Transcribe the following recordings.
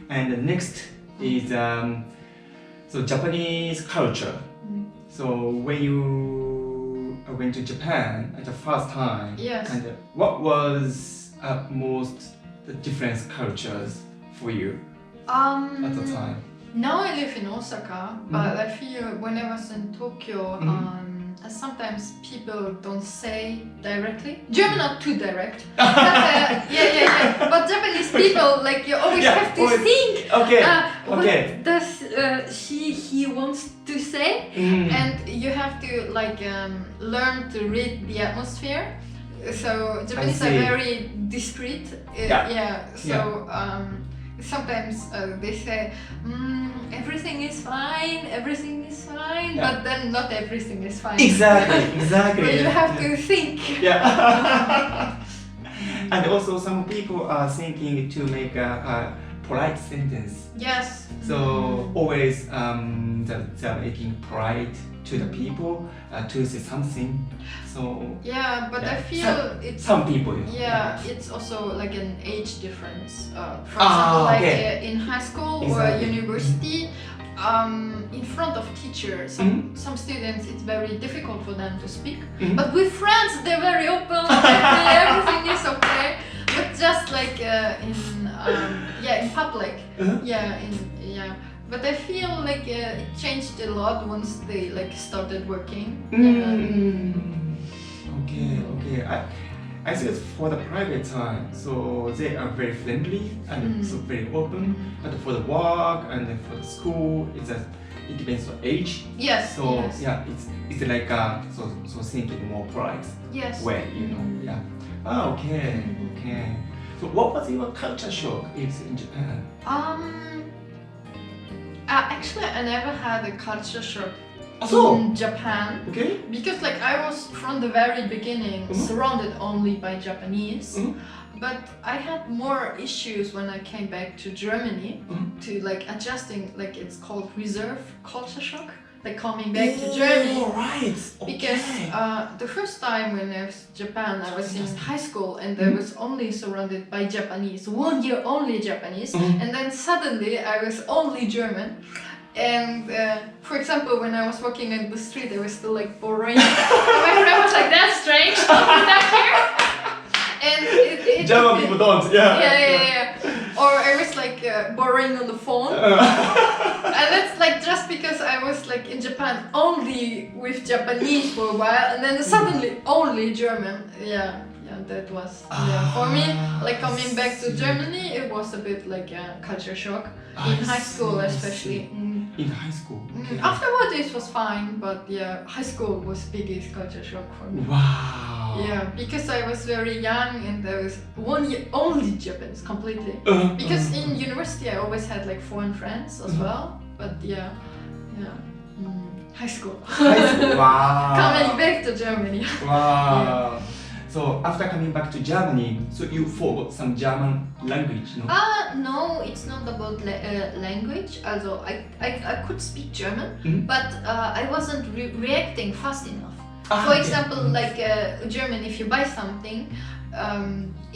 And the next is so Japanese culture. So when you went to Japan at the first time, Yes. and what was most the different cultures for you at the time? Now I live in Osaka, but I feel when I was in Tokyo, sometimes people don't say directly. German not too direct. But, But Japanese people, like you always have to think. What does he wants to say, and you have to like learn to read the atmosphere. So Japanese are very discreet. Sometimes they say everything is fine, but then not everything is fine. Exactly. But you have to think. And also some people are thinking to make a polite sentence. Yes. So always they're making polite to the people to say something. So but I feel it's some people. It's also like an age difference. For example, in high school or university, in front of teachers, some students it's very difficult for them to speak. But with friends, they're very open. Everything is okay. But just like in public, But I feel like it changed a lot once they like started working. Okay. I think for the private time, so they are very friendly and so very open. But for the work and for the school, it depends on age. Yes. So it's like so thinking more polite way, you know. Okay. So what was your culture shock in Japan? Actually, I never had a culture shock in Japan. Okay. Because like I was from the very beginning surrounded only by Japanese. But I had more issues when I came back to Germany to like adjusting, like it's called reserve culture shock. Like coming back to Germany, because the first time when I was in Japan, I was in high school and I was only surrounded by Japanese, 1 year only Japanese, and then suddenly I was only German. And for example, when I was walking in the street, I was still like boring. My friend was like, "That's strange, not here." And German people don't, Or I was like borrowing on the phone. And that's like just because I was like in Japan only with Japanese for a while and then suddenly only German. That was for me, like coming back to Germany, it was a bit like a culture shock in high school especially. In high school? Okay. Afterwards it was fine, but high school was biggest culture shock for me. Wow. Because I was very young and I was 1 year only Japanese completely. Because in university I always had like foreign friends as well. But high school. Wow. Coming back to Germany. Wow. So after coming back to Germany, so you forgot some German language, no? No, it's not about language. Also, I could speak German, but I wasn't reacting fast enough. For example, like German, if you buy something,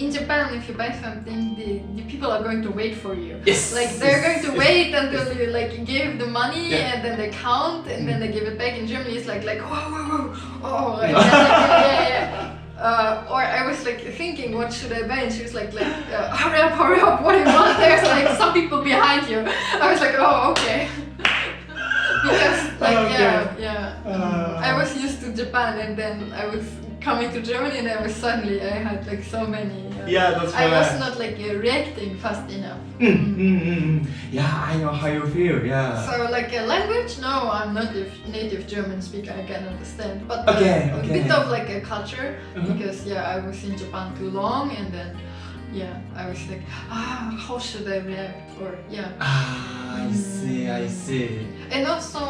in Japan, if you buy something, the people are going to wait for you. Yes. Like they're going to wait until you like give the money and then they count and then they give it back. In Germany, it's like whoa, like, or I was like thinking, what should I buy? And she was like hurry up, what do you want? There's like some people behind you. I was like, oh, okay. Because like I was used to Japan and then I was coming to Germany and I had like so many. That's I was not like reacting fast enough. I know how you feel. So like a language, no, I'm not a native German speaker. I can understand, but a bit of like a culture because I was in Japan too long and then I was like, how should I react? Or I see. And also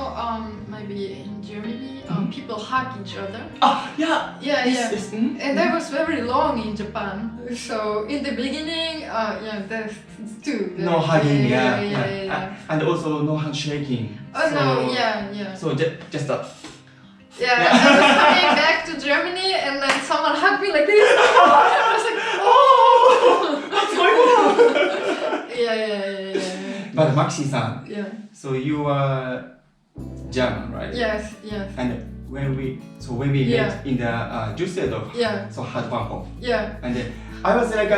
maybe in Germany people hug each other. Yes. And I was very long in Japan, so in the beginning, that's too. No hugging, and also no handshaking. So just a. I was coming back to Germany and then someone hugged me like this. I was like, what's going on? But Maxie-san, Yeah. so you are German, right? Yes. And when we met in the Düsseldorf, so Hauptbahnhof, and then I was like,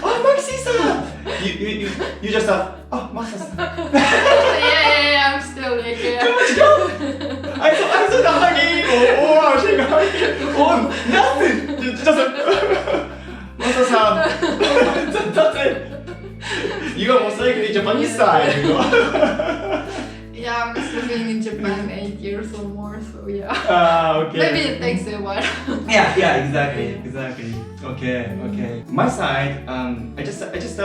oh Maxie-san, you just oh Masa-san. I'm still like I saw the hugging or shaking or nothing. Just Masa-san. That's it. You are most likely Japanese side. Yeah, I'm living in Japan 8 years or more, so yeah. Okay. Maybe it takes a while. Yeah, exactly. Okay. My side, I just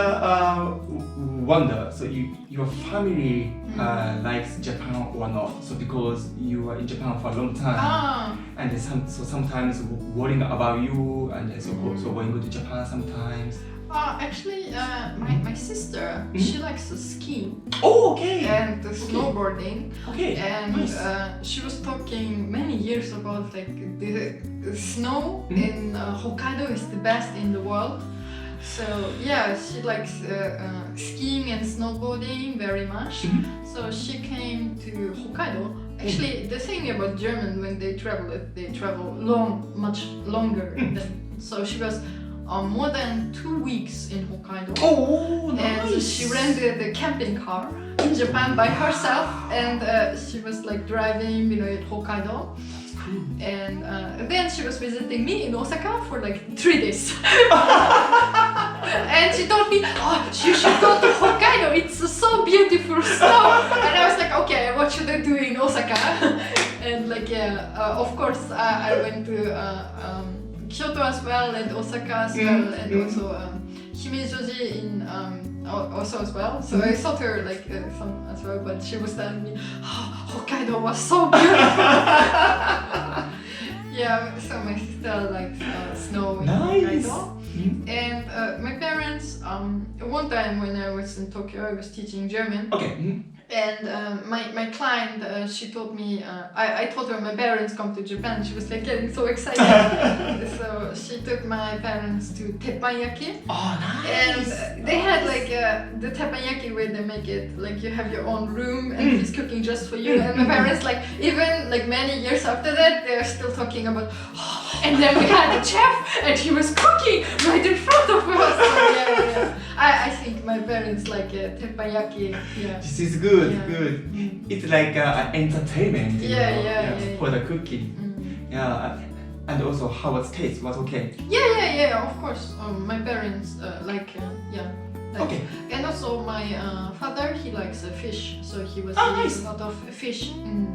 wonder. So your family likes Japan or not? So because you are in Japan for a long time, and sometimes worrying about you, and so going to Japan sometimes. Actually, my sister, she likes to ski. Oh, okay. And snowboarding. Okay. And nice. She was talking many years about like the snow in Hokkaido is the best in the world. So yeah, she likes skiing and snowboarding very much. So she came to Hokkaido. Actually, the thing about German when they travel much longer than. So she was more than 2 weeks in Hokkaido. Oh, nice. And she rented a camping car in Japan by herself, and she was like driving, in Hokkaido. That's cool. And then she was visiting me in Osaka for like 3 days. And she told me, oh, you should go to Hokkaido, it's so beautiful snow. And I was like, okay, what should I do in Osaka? And like, of course, I went to Kyoto as well, and Osaka as well, and also Himejoji in also as well. So I saw her like some as well, but she was telling me, oh, Hokkaido was so beautiful. Yeah, so my sister likes snow in Hokkaido. And my parents, one time when I was in Tokyo, I was teaching German. Okay. And my client, she told me, I told her my parents come to Japan. She was like getting so excited. So she took my parents to teppanyaki. Oh, nice. And they had like the teppanyaki where they make it like you have your own room and he's cooking just for you. And my parents, like even like many years after that, they're still talking about. And then we had a chef and he was cooking right in front of us. So, yeah. I think my parents like teppanyaki. Yeah. This is good. It's like entertainment. For the cooking. Yeah, and also how it tastes was okay. Yeah. Of course, my parents like. Okay. And also my father, he likes fish, so he was eating a lot of fish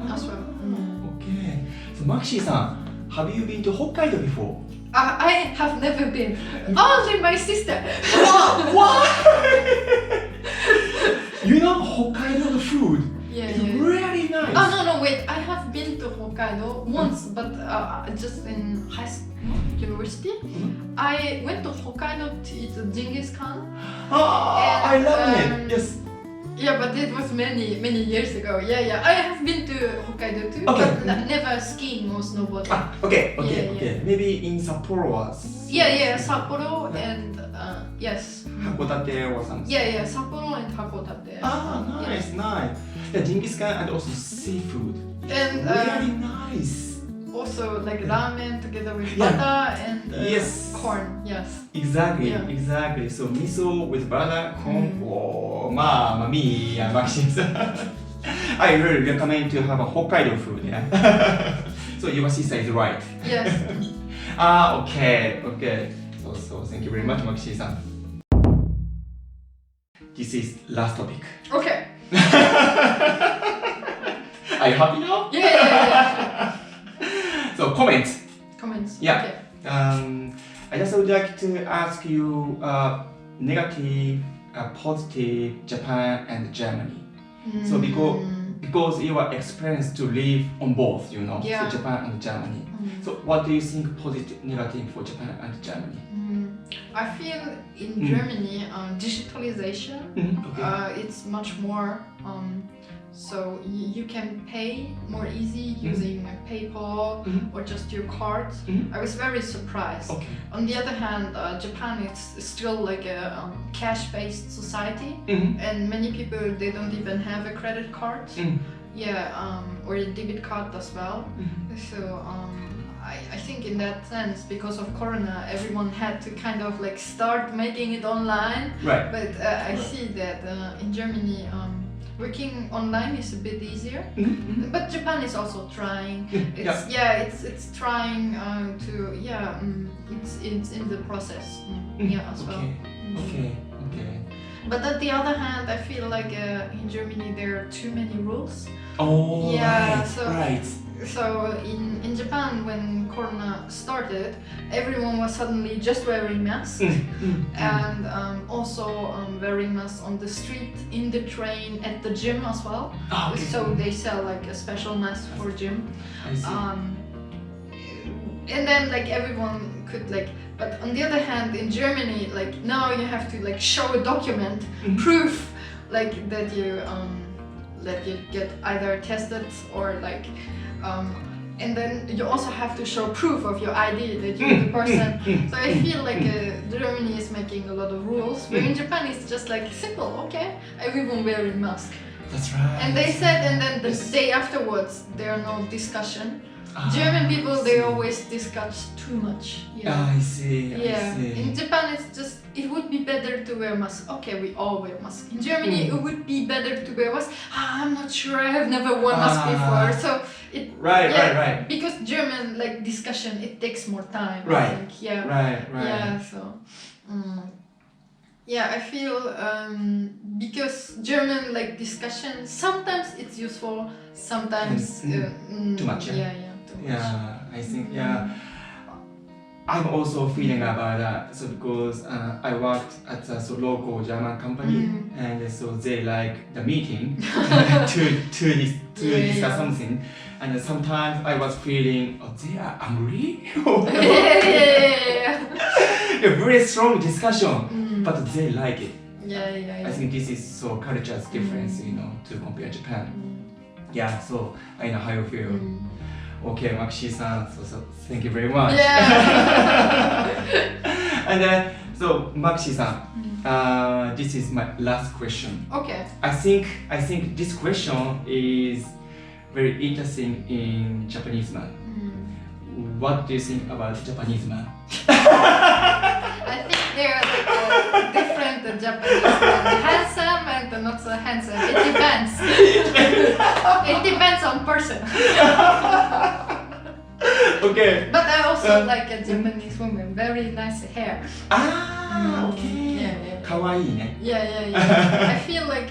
as well. Okay. So Maxie-san, have you been to Hokkaido before? I have never been. Only my sister. What? You know Hokkaido food? It's really nice. Oh no, wait. I have been to Hokkaido once, but just in high school, university. I went to Hokkaido to eat Genghis Khan. I love it. Yes. Yeah, but it was many years ago. Yeah. I have been to Hokkaido too, but never skiing or snowboarding. Okay. Maybe in Sapporo or Yeah, Sapporo and yes. Hakodate or something. Yeah, Sapporo and Hakodate. Nice. Yeah, Genghis Khan and also seafood. And really nice. Also like ramen together with butter and corn. Yes. Exactly. So miso with butter, corn. Oh, mamma mia, Maxie. I really recommend to have a Hokkaido food. Yeah. So your sister is right. Yes. Okay. So thank you very much, Maxie-san. This is last topic. Okay. Are you happy now? Yeah. So comments. Yeah. Okay. I just would like to ask you negative, positive Japan and Germany. So because you are experienced to live on both, so Japan and Germany. So what do you think positive, negative for Japan and Germany? I feel in Germany digitalization it's much more so you can pay more easy using PayPal or just your card. I was very surprised. Okay. On the other hand, Japan is still like a cash-based society, and many people they don't even have a credit card. Or a debit card as well. So I think in that sense, because of Corona, everyone had to kind of like start making it online. Right. But I see that in Germany, working online is a bit easier. But Japan is also trying. It's trying to it's in the process. As well. Okay. But on the other hand, I feel like in Germany there are too many rules. Oh, right. So in Japan, when Corona started, everyone was suddenly just wearing masks and also wearing masks on the street, in the train, at the gym as well. So they sell like a special mask for gym. I see. And then like everyone could like, but on the other hand, in Germany, like now you have to like show a document, proof like that you get either tested or like. And then you also have to show proof of your ID that you're the person. So I feel like Germany is making a lot of rules, but in Japan it's just like simple, okay? Everyone wearing mask. That's right. And they said, and then the day afterwards, there are no discussion. German people, they always discuss too much. I see. In Japan, it's just, it would be better to wear mask. Okay, we all wear mask. In Germany, it would be better to wear mask. I'm not sure, I have never worn mask before. So it Right. because German like discussion, it takes more time. Right. I think. Right. So. I feel because German like discussion, sometimes it's useful, sometimes too much. Too much. I think I'm also feeling about that. So because I worked at a local German company, and so they like the meeting to discuss something, and sometimes I was feeling, they are angry. A very strong discussion, but they like it. I think this is so culture's difference, to compare Japan. So I know how you feel. Okay, Maxie-san, so thank you very much. And then, so Maxie-san, this is my last question. Okay. I think this question is very interesting in Japanese man. What do you think about Japanese man? I think they're like different Japanese men. Handsome and not so handsome. It depends. It depends on person. Okay. But I also like a Japanese woman. Very nice hair. Okay. Kawaii ne. I feel like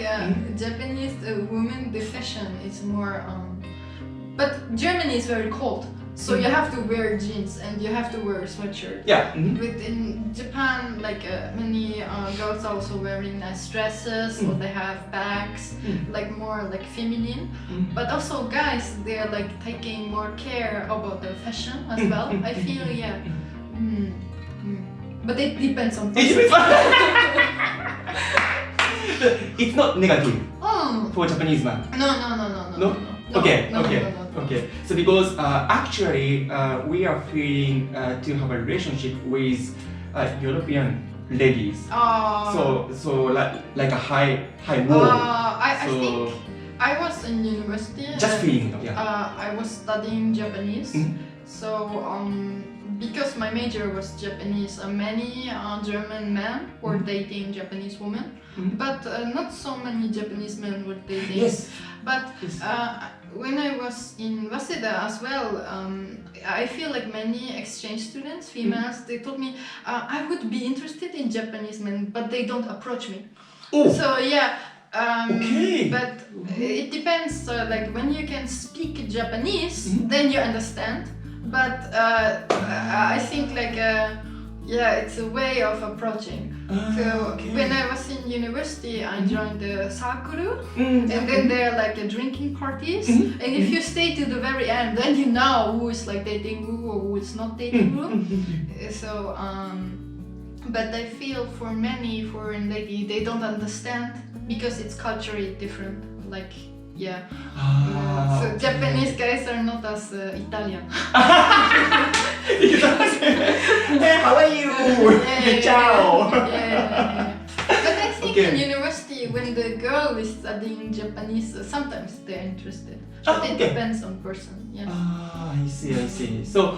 Japanese woman, the fashion is more. But Germany is very cold. So you have to wear jeans and you have to wear a sweatshirt. But in Japan, like many girls are also wearing nice dresses, or they have bags, like more like feminine. But also guys, they are like taking more care about the fashion as well. I feel But it depends on person. It's not negative for Japanese man. No. Okay. So because actually we are feeling to have a relationship with European ladies. So like a high wall. I think I was in university. Just feeling. I was studying Japanese. So because my major was Japanese, many German men were dating Japanese women, but not so many Japanese men were dating. Yes. But when I was in Waseda as well, I feel like many exchange students, females, they told me I would be interested in Japanese men, but they don't approach me. So but it depends. Like when you can speak Japanese, then you understand. But I think like it's a way of approaching. So when I was in university, I joined the circle, and then there are like drinking parties. And if you stay to the very end, then you know who is like dating who or who is not dating who. So but I feel for many foreign ladies, they don't understand because it's culturally different. Like Yeah. Ah, So okay. Japanese guys are not as Italian. Hey, how are you? Ciao. Yeah. But I think Okay. in university, when the girl is studying Japanese, sometimes they're interested. But Ah, it okay. depends on person. Yeah. Ah, I see, I see. So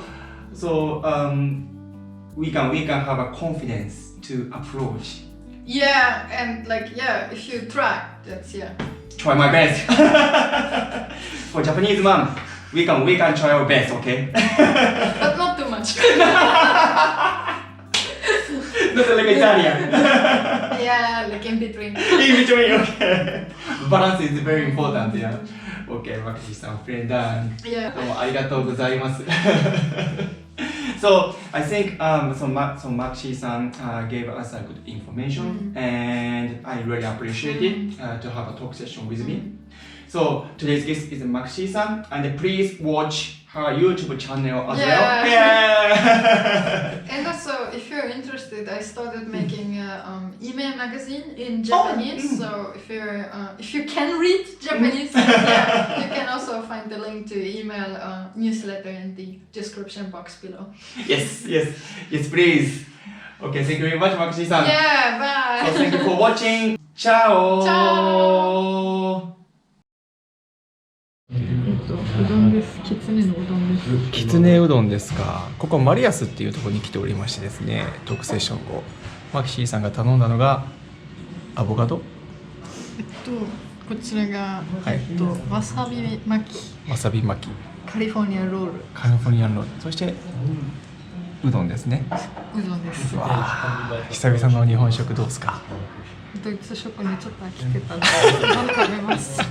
we can have a confidence to approach. Yeah, and like if you try, that's Try my best. For Japanese mom, we can try our best, okay? but not too much. Not like Italian. Yeah, like in between. In between, okay. Balance is very important, yeah. Okay, Maxie さん、friend done. Yeah. どうもありがとうございます。So I think Maxie-san gave us a good information, and I really appreciate it to have a talk session with me. So today's guest is Maxie-san, and please watch her YouTube channel as well. Yeah. And also, if you're interested, I started making an email magazine in Japanese. So if you can read Japanese, you can also find the link to email newsletter in the description box below. Yes, please. Okay, thank you very much, Maxie-san. Yeah, bye. So thank you for watching. Ciao. Ciao. うどんです。きつねのうどんです。きつねうどんですか。ここマリアスっていうところに来ておりましてですね、トークセッション後、マキシーさんが頼んだのがアボカド。こちらが、わさび巻き。わさび巻き。カリフォルニアロール。カリフォルニアロール。そしてうどんですね。うどんです。わあ、久々の日本食どうですか。ドイツ食にちょっと飽きてたんで、うどん食べます。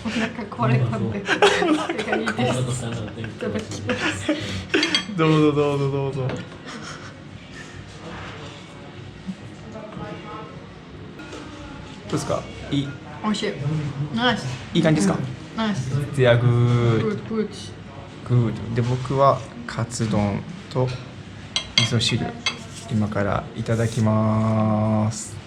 お腹壊れたんで、それがいいです。いただきます。どうぞどうぞどうぞ。どうですか。いい。美味しい。ナイス。いい感じですか。ナイス。ゼアグー。グで僕はカツ丼と味噌汁今からいただきます。